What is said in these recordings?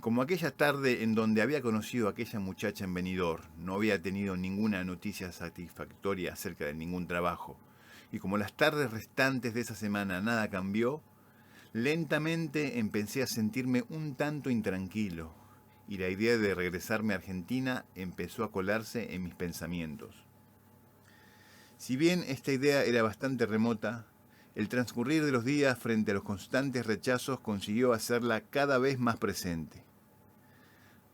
Como aquella tarde en donde había conocido a aquella muchacha en Benidorm, no había tenido ninguna noticia satisfactoria acerca de ningún trabajo, y como las tardes restantes de esa semana nada cambió, lentamente empecé a sentirme un tanto intranquilo, y la idea de regresarme a Argentina empezó a colarse en mis pensamientos. Si bien esta idea era bastante remota, el transcurrir de los días frente a los constantes rechazos consiguió hacerla cada vez más presente.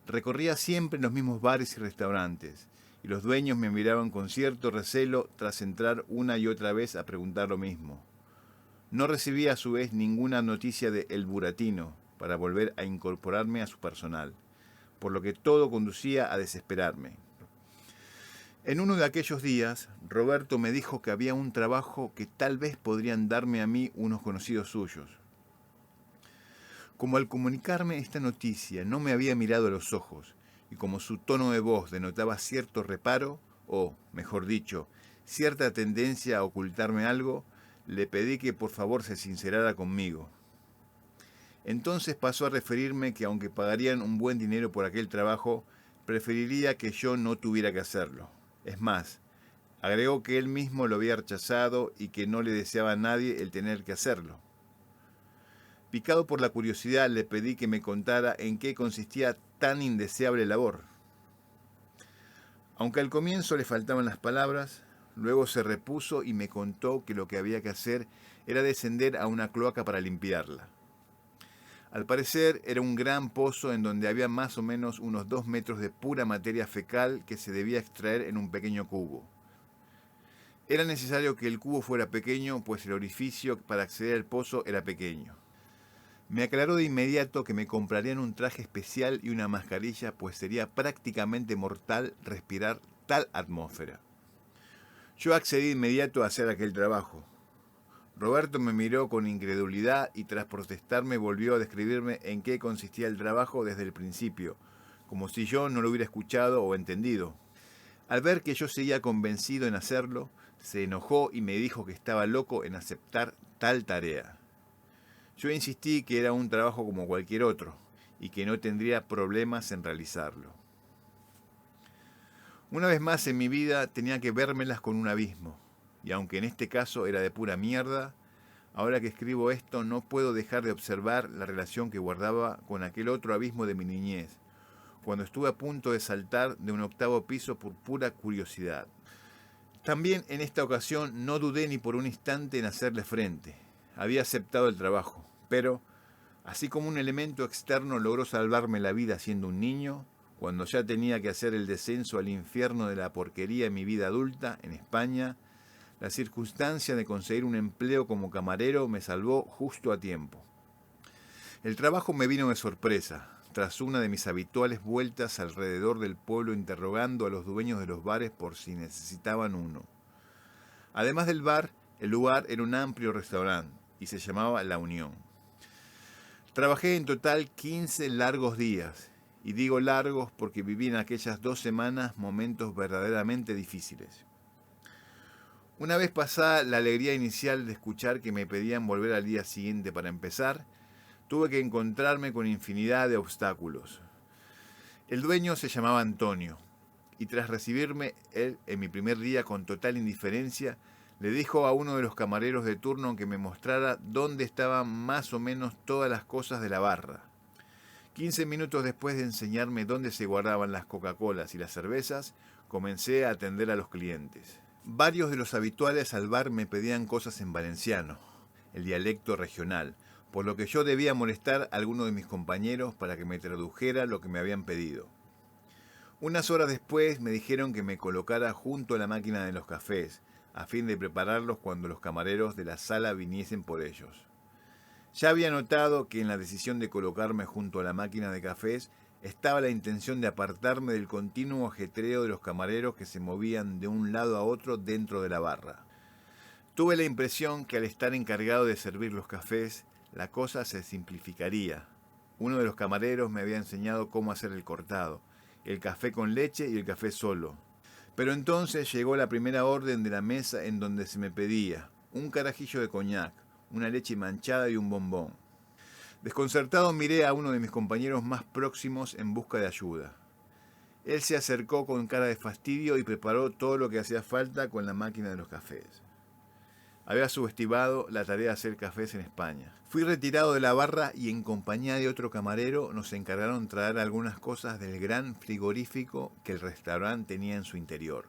Recorría siempre los mismos bares y restaurantes, y los dueños me miraban con cierto recelo tras entrar una y otra vez a preguntar lo mismo. No recibía a su vez ninguna noticia de El Buratino para volver a incorporarme a su personal, por lo que todo conducía a desesperarme. En uno de aquellos días, Roberto me dijo que había un trabajo que tal vez podrían darme a mí unos conocidos suyos. Como al comunicarme esta noticia no me había mirado a los ojos, y como su tono de voz denotaba cierto reparo, o, mejor dicho, cierta tendencia a ocultarme algo, le pedí que por favor se sincerara conmigo. Entonces pasó a referirme que aunque pagarían un buen dinero por aquel trabajo, preferiría que yo no tuviera que hacerlo. Es más, agregó que él mismo lo había rechazado y que no le deseaba a nadie el tener que hacerlo. Picado por la curiosidad, le pedí que me contara en qué consistía tan indeseable labor. Aunque al comienzo le faltaban las palabras, luego se repuso y me contó que lo que había que hacer era descender a una cloaca para limpiarla. Al parecer era un gran pozo en donde había más o menos unos 2 metros de pura materia fecal que se debía extraer en un pequeño cubo. Era necesario que el cubo fuera pequeño, pues el orificio para acceder al pozo era pequeño. Me aclaró de inmediato que me comprarían un traje especial y una mascarilla, pues sería prácticamente mortal respirar tal atmósfera. Yo accedí de inmediato a hacer aquel trabajo. Roberto me miró con incredulidad y tras protestarme volvió a describirme en qué consistía el trabajo desde el principio, como si yo no lo hubiera escuchado o entendido. Al ver que yo seguía convencido en hacerlo, se enojó y me dijo que estaba loco en aceptar tal tarea. Yo insistí que era un trabajo como cualquier otro y que no tendría problemas en realizarlo. Una vez más en mi vida tenía que vérmelas con un abismo, y aunque en este caso era de pura mierda, ahora que escribo esto no puedo dejar de observar la relación que guardaba con aquel otro abismo de mi niñez, cuando estuve a punto de saltar de un 8º piso por pura curiosidad. También en esta ocasión no dudé ni por un instante en hacerle frente. Había aceptado el trabajo, pero, así como un elemento externo logró salvarme la vida siendo un niño, cuando ya tenía que hacer el descenso al infierno de la porquería en mi vida adulta, en España, la circunstancia de conseguir un empleo como camarero me salvó justo a tiempo. El trabajo me vino de sorpresa, tras una de mis habituales vueltas alrededor del pueblo interrogando a los dueños de los bares por si necesitaban uno. Además del bar, el lugar era un amplio restaurante y se llamaba La Unión. Trabajé en total 15 largos días, y digo largos porque viví en aquellas 2 semanas momentos verdaderamente difíciles. Una vez pasada la alegría inicial de escuchar que me pedían volver al día siguiente para empezar, tuve que encontrarme con infinidad de obstáculos. El dueño se llamaba Antonio, y tras recibirme él en mi primer día con total indiferencia, le dijo a uno de los camareros de turno que me mostrara dónde estaban más o menos todas las cosas de la barra. 15 minutos después de enseñarme dónde se guardaban las Coca-Colas y las cervezas, comencé a atender a los clientes. Varios de los habituales al bar me pedían cosas en valenciano, el dialecto regional, por lo que yo debía molestar a alguno de mis compañeros para que me tradujera lo que me habían pedido. Unas horas después me dijeron que me colocara junto a la máquina de los cafés, a fin de prepararlos cuando los camareros de la sala viniesen por ellos. Ya había notado que en la decisión de colocarme junto a la máquina de cafés estaba la intención de apartarme del continuo ajetreo de los camareros que se movían de un lado a otro dentro de la barra. Tuve la impresión que al estar encargado de servir los cafés, la cosa se simplificaría. Uno de los camareros me había enseñado cómo hacer el cortado, el café con leche y el café solo. Pero entonces llegó la primera orden de la mesa en donde se me pedía un carajillo de coñac, una leche manchada y un bombón. Desconcertado miré a uno de mis compañeros más próximos en busca de ayuda. Él se acercó con cara de fastidio y preparó todo lo que hacía falta con la máquina de los cafés. Había subestimado la tarea de hacer cafés en España. Fui retirado de la barra y en compañía de otro camarero nos encargaron traer algunas cosas del gran frigorífico que el restaurante tenía en su interior.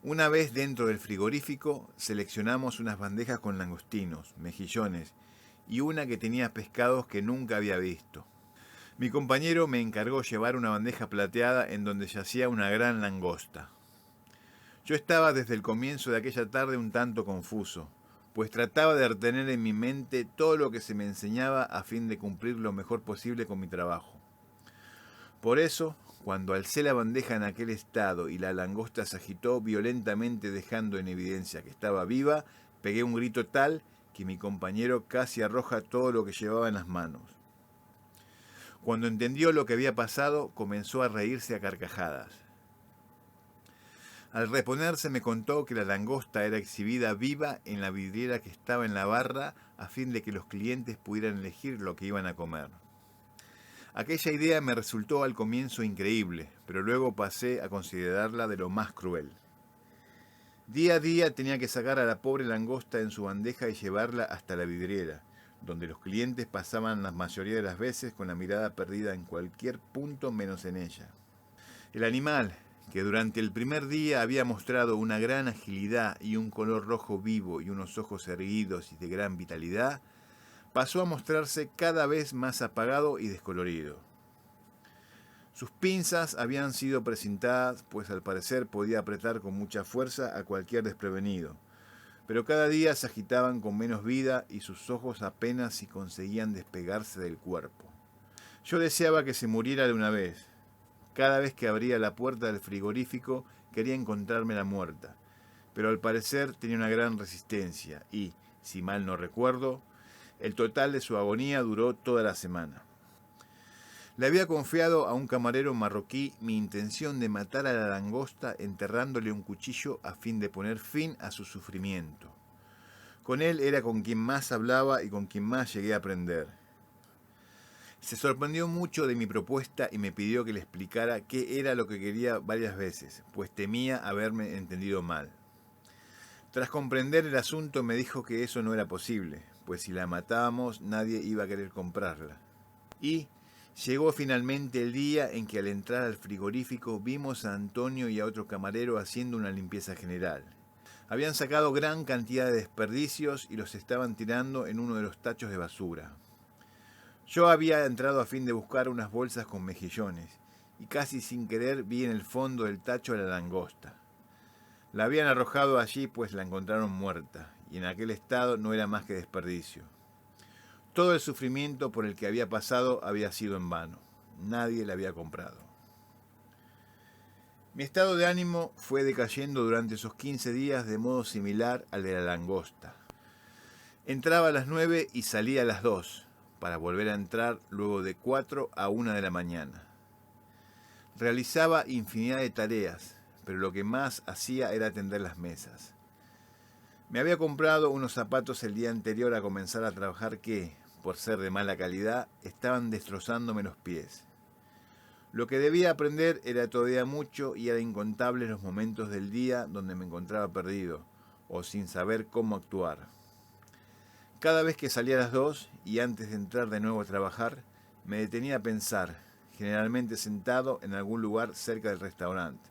Una vez dentro del frigorífico, seleccionamos unas bandejas con langostinos, mejillones y una que tenía pescados que nunca había visto. Mi compañero me encargó llevar una bandeja plateada en donde yacía una gran langosta. Yo estaba desde el comienzo de aquella tarde un tanto confuso, pues trataba de retener en mi mente todo lo que se me enseñaba a fin de cumplir lo mejor posible con mi trabajo. Por eso, cuando alcé la bandeja en aquel estado y la langosta se agitó violentamente dejando en evidencia que estaba viva, pegué un grito tal que mi compañero casi arroja todo lo que llevaba en las manos. Cuando entendió lo que había pasado, comenzó a reírse a carcajadas. Al reponerse me contó que la langosta era exhibida viva en la vidriera que estaba en la barra a fin de que los clientes pudieran elegir lo que iban a comer. Aquella idea me resultó al comienzo increíble, pero luego pasé a considerarla de lo más cruel. Día a día tenía que sacar a la pobre langosta en su bandeja y llevarla hasta la vidriera, donde los clientes pasaban la mayoría de las veces con la mirada perdida en cualquier punto menos en ella. El animal, que durante el primer día había mostrado una gran agilidad y un color rojo vivo y unos ojos erguidos y de gran vitalidad, pasó a mostrarse cada vez más apagado y descolorido. Sus pinzas habían sido precintadas, pues al parecer podía apretar con mucha fuerza a cualquier desprevenido, pero cada día se agitaban con menos vida y sus ojos apenas si conseguían despegarse del cuerpo. Yo deseaba que se muriera de una vez. Cada vez que abría la puerta del frigorífico quería encontrármela muerta, pero al parecer tenía una gran resistencia y, si mal no recuerdo, el total de su agonía duró toda la semana. Le había confiado a un camarero marroquí mi intención de matar a la langosta enterrándole un cuchillo a fin de poner fin a su sufrimiento. Con él era con quien más hablaba y con quien más llegué a aprender. Se sorprendió mucho de mi propuesta y me pidió que le explicara qué era lo que quería varias veces, pues temía haberme entendido mal. Tras comprender el asunto me dijo que eso no era posible, pues si la matábamos nadie iba a querer comprarla. Y llegó finalmente el día en que al entrar al frigorífico vimos a Antonio y a otro camarero haciendo una limpieza general. Habían sacado gran cantidad de desperdicios y los estaban tirando en uno de los tachos de basura. Yo había entrado a fin de buscar unas bolsas con mejillones y casi sin querer vi en el fondo del tacho a la langosta. La habían arrojado allí pues la encontraron muerta y en aquel estado no era más que desperdicio. Todo el sufrimiento por el que había pasado había sido en vano. Nadie la había comprado. Mi estado de ánimo fue decayendo durante esos 15 días de modo similar al de la langosta. Entraba a las 9 y salía a las 2, para volver a entrar luego de 4 a 1 de la mañana. Realizaba infinidad de tareas, pero lo que más hacía era atender las mesas. Me había comprado unos zapatos el día anterior a comenzar a trabajar que, por ser de mala calidad, estaban destrozándome los pies. Lo que debía aprender era todavía mucho y eran incontables los momentos del día donde me encontraba perdido, o sin saber cómo actuar. Cada vez que salía a las 2 y antes de entrar de nuevo a trabajar, me detenía a pensar, generalmente sentado en algún lugar cerca del restaurante.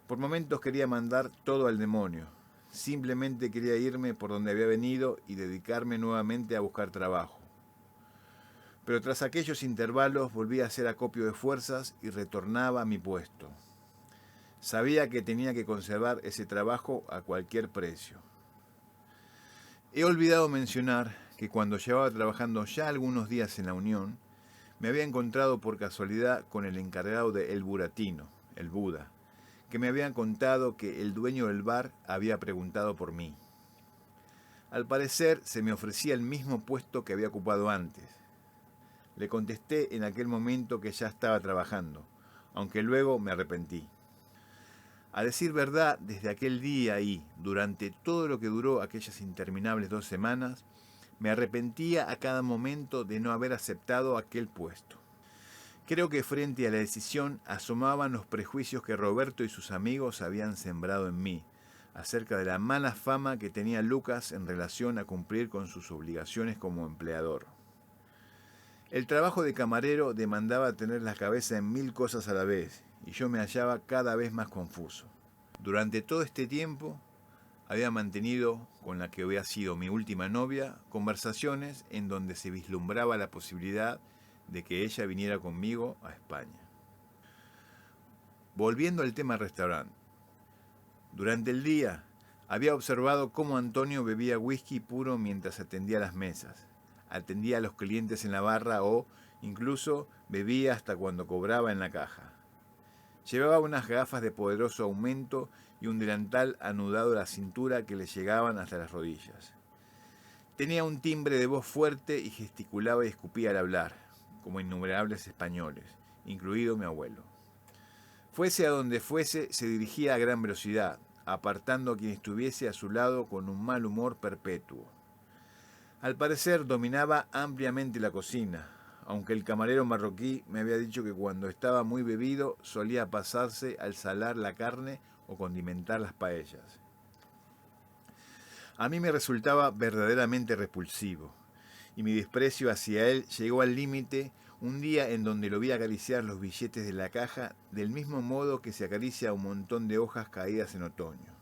Por momentos quería mandar todo al demonio. Simplemente quería irme por donde había venido y dedicarme nuevamente a buscar trabajo. Pero tras aquellos intervalos volví a hacer acopio de fuerzas y retornaba a mi puesto. Sabía que tenía que conservar ese trabajo a cualquier precio. He olvidado mencionar que cuando llevaba trabajando ya algunos días en la Unión, me había encontrado por casualidad con el encargado de El Buratino, el Buda, que me habían contado que el dueño del bar había preguntado por mí. Al parecer se me ofrecía el mismo puesto que había ocupado antes. Le contesté en aquel momento que ya estaba trabajando, aunque luego me arrepentí. A decir verdad, desde aquel día y durante todo lo que duró aquellas interminables 2 semanas, Me arrepentía a cada momento de no haber aceptado aquel puesto. Creo que frente a la decisión asomaban los prejuicios que Roberto y sus amigos habían sembrado en mí, acerca de la mala fama que tenía Lucas en relación a cumplir con sus obligaciones como empleador. El trabajo de camarero demandaba tener la cabeza en 1000 cosas a la vez, y yo me hallaba cada vez más confuso. Durante todo este tiempo había mantenido, con la que había sido mi última novia, conversaciones en donde se vislumbraba la posibilidad de que ella viniera conmigo a España. Volviendo al tema restaurante. Durante el día había observado cómo Antonio bebía whisky puro mientras atendía las mesas, atendía a los clientes en la barra o, incluso, bebía hasta cuando cobraba en la caja. Llevaba unas gafas de poderoso aumento y un delantal anudado a la cintura que le llegaban hasta las rodillas. Tenía un timbre de voz fuerte y gesticulaba y escupía al hablar, como innumerables españoles, incluido mi abuelo. Fuese a donde fuese, se dirigía a gran velocidad, apartando a quien estuviese a su lado con un mal humor perpetuo. Al parecer dominaba ampliamente la cocina, aunque el camarero marroquí me había dicho que cuando estaba muy bebido solía pasarse al salar la carne o condimentar las paellas. A mí me resultaba verdaderamente repulsivo, y mi desprecio hacia él llegó al límite un día en donde lo vi acariciar los billetes de la caja del mismo modo que se acaricia un montón de hojas caídas en otoño.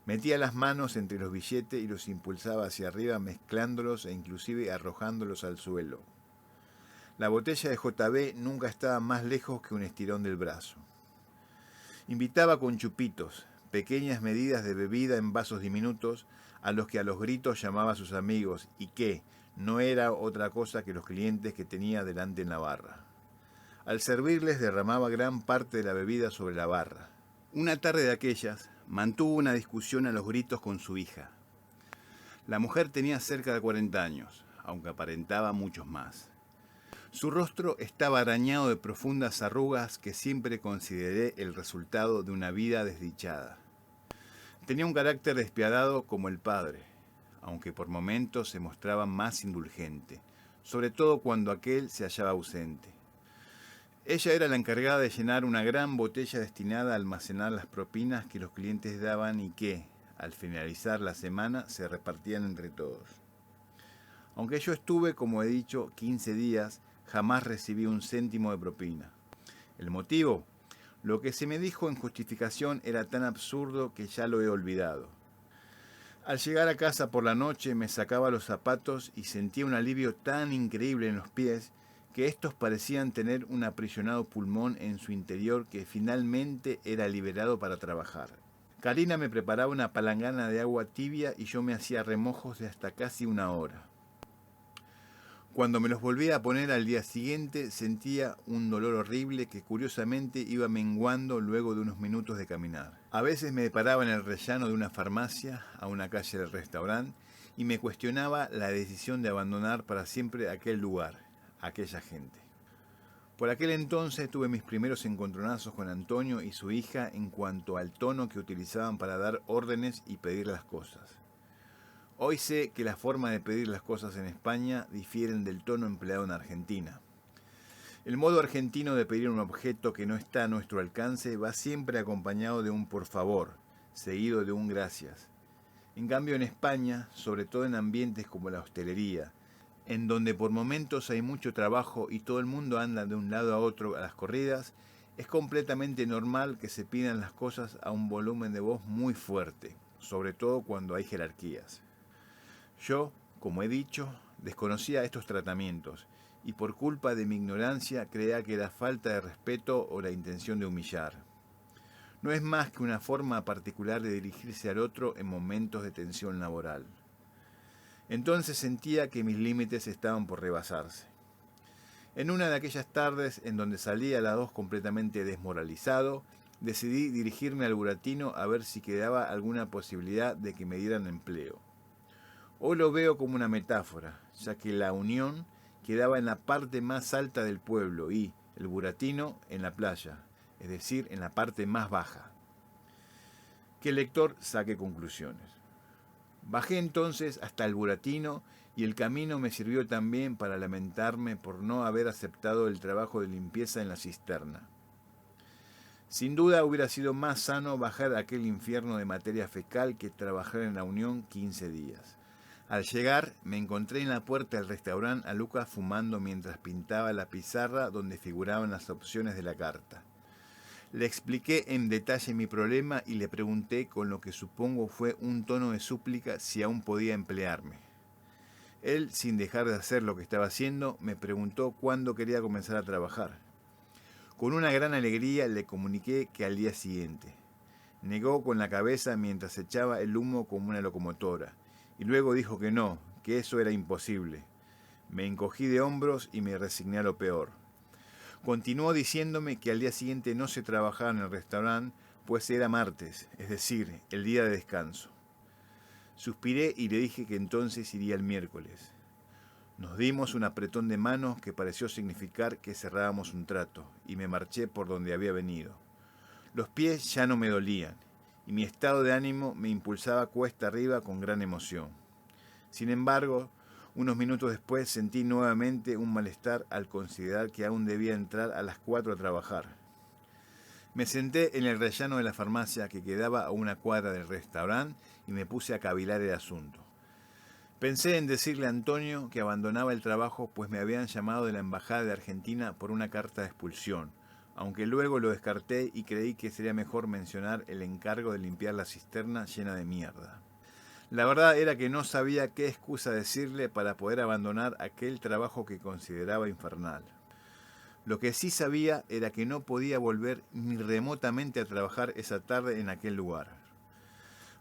Metía las manos entre los billetes y los impulsaba hacia arriba mezclándolos e inclusive arrojándolos al suelo. La botella de JB nunca estaba más lejos que un estirón del brazo. Invitaba con chupitos, pequeñas medidas de bebida en vasos diminutos, a los que a los gritos llamaba a sus amigos y que no era otra cosa que los clientes que tenía delante en la barra. Al servirles derramaba gran parte de la bebida sobre la barra. Una tarde de aquellas mantuvo una discusión a los gritos con su hija. La mujer tenía cerca de 40 años, aunque aparentaba muchos más. Su rostro estaba arañado de profundas arrugas que siempre consideré el resultado de una vida desdichada. Tenía un carácter despiadado como el padre, aunque por momentos se mostraba más indulgente, sobre todo cuando aquel se hallaba ausente. Ella era la encargada de llenar una gran botella destinada a almacenar las propinas que los clientes daban y que, al finalizar la semana, se repartían entre todos. Aunque yo estuve, como he dicho, 15 días, jamás recibí un céntimo de propina. ¿El motivo? Lo que se me dijo en justificación era tan absurdo que ya lo he olvidado. Al llegar a casa por la noche me sacaba los zapatos y sentía un alivio tan increíble en los pies que estos parecían tener un aprisionado pulmón en su interior que finalmente era liberado para trabajar. Karina me preparaba una palangana de agua tibia y yo me hacía remojos de hasta casi una hora. Cuando me los volvía a poner al día siguiente sentía un dolor horrible que curiosamente iba menguando luego de unos minutos de caminar. A veces me paraba en el rellano de una farmacia, a una calle del restaurante, y me cuestionaba la decisión de abandonar para siempre aquel lugar, aquella gente. Por aquel entonces tuve mis primeros encontronazos con Antonio y su hija en cuanto al tono que utilizaban para dar órdenes y pedir las cosas. Hoy sé que la forma de pedir las cosas en España difieren del tono empleado en Argentina. El modo argentino de pedir un objeto que no está a nuestro alcance va siempre acompañado de un por favor, seguido de un gracias. En cambio en España, sobre todo en ambientes como la hostelería, en donde por momentos hay mucho trabajo y todo el mundo anda de un lado a otro a las corridas, es completamente normal que se pidan las cosas a un volumen de voz muy fuerte, sobre todo cuando hay jerarquías. Yo, como he dicho, desconocía estos tratamientos y por culpa de mi ignorancia creía que era falta de respeto o la intención de humillar. No es más que una forma particular de dirigirse al otro en momentos de tensión laboral. Entonces sentía que mis límites estaban por rebasarse. En una de aquellas tardes en donde salí a las 2 completamente desmoralizado, decidí dirigirme al Buratino a ver si quedaba alguna posibilidad de que me dieran empleo. Hoy lo veo como una metáfora, ya que la Unión quedaba en la parte más alta del pueblo y el Buratino en la playa, es decir, en la parte más baja. Que el lector saque conclusiones. Bajé entonces hasta el Buratino y el camino me sirvió también para lamentarme por no haber aceptado el trabajo de limpieza en la cisterna. Sin duda hubiera sido más sano bajar a aquel infierno de materia fecal que trabajar en la Unión 15 días. Al llegar, me encontré en la puerta del restaurante a Lucas fumando mientras pintaba la pizarra donde figuraban las opciones de la carta. Le expliqué en detalle mi problema y le pregunté con lo que supongo fue un tono de súplica si aún podía emplearme. Él, sin dejar de hacer lo que estaba haciendo, me preguntó cuándo quería comenzar a trabajar. Con una gran alegría le comuniqué que al día siguiente. Negó con la cabeza mientras echaba el humo como una locomotora, y luego dijo que no, que eso era imposible. Me encogí de hombros y me resigné a lo peor. Continuó diciéndome que al día siguiente no se trabajaba en el restaurante, pues era martes, es decir, el día de descanso. Suspiré y le dije que entonces iría el miércoles. Nos dimos un apretón de manos que pareció significar que cerrábamos un trato, y me marché por donde había venido. Los pies ya no me dolían, y mi estado de ánimo me impulsaba cuesta arriba con gran emoción. Sin embargo, unos minutos después sentí nuevamente un malestar al considerar que aún debía entrar a las 4 a trabajar. Me senté en el rellano de la farmacia que quedaba a una cuadra del restaurante y me puse a cavilar el asunto. Pensé en decirle a Antonio que abandonaba el trabajo pues me habían llamado de la Embajada de Argentina por una carta de expulsión, aunque luego lo descarté y creí que sería mejor mencionar el encargo de limpiar la cisterna llena de mierda. La verdad era que no sabía qué excusa decirle para poder abandonar aquel trabajo que consideraba infernal. Lo que sí sabía era que no podía volver ni remotamente a trabajar esa tarde en aquel lugar.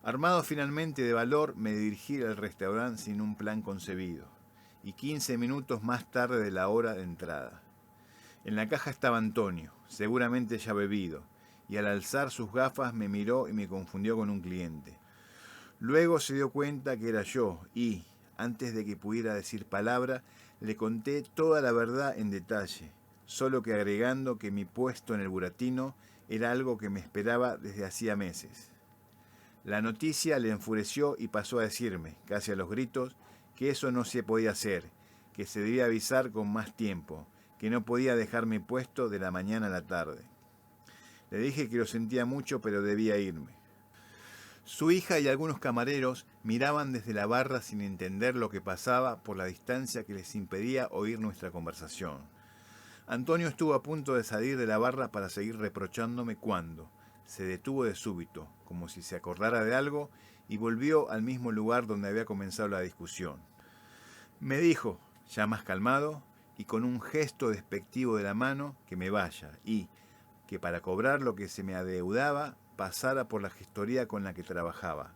Armado finalmente de valor, me dirigí al restaurante sin un plan concebido, y 15 minutos más tarde de la hora de entrada. En la caja estaba Antonio, seguramente ya bebido, y al alzar sus gafas me miró y me confundió con un cliente. Luego se dio cuenta que era yo y, antes de que pudiera decir palabra, le conté toda la verdad en detalle, solo que agregando que mi puesto en el Buratino era algo que me esperaba desde hacía meses. La noticia le enfureció y pasó a decirme, casi a los gritos, que eso no se podía hacer, que se debía avisar con más tiempo, que no podía dejar mi puesto de la mañana a la tarde. Le dije que lo sentía mucho, pero debía irme. Su hija y algunos camareros miraban desde la barra sin entender lo que pasaba por la distancia que les impedía oír nuestra conversación. Antonio estuvo a punto de salir de la barra para seguir reprochándome cuando se detuvo de súbito, como si se acordara de algo, y volvió al mismo lugar donde había comenzado la discusión. Me dijo, ya más calmado, y con un gesto despectivo de la mano, que me vaya, y que para cobrar lo que se me adeudaba, pasara por la gestoría con la que trabajaba,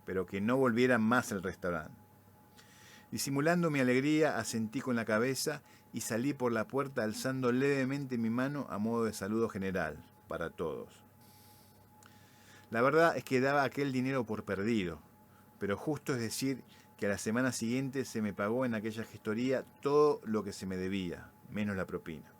pero que no volviera más al restaurante. Disimulando mi alegría, asentí con la cabeza y salí por la puerta alzando levemente mi mano a modo de saludo general, para todos. La verdad es que daba aquel dinero por perdido, pero justo es decir que a la semana siguiente se me pagó en aquella gestoría todo lo que se me debía, menos la propina.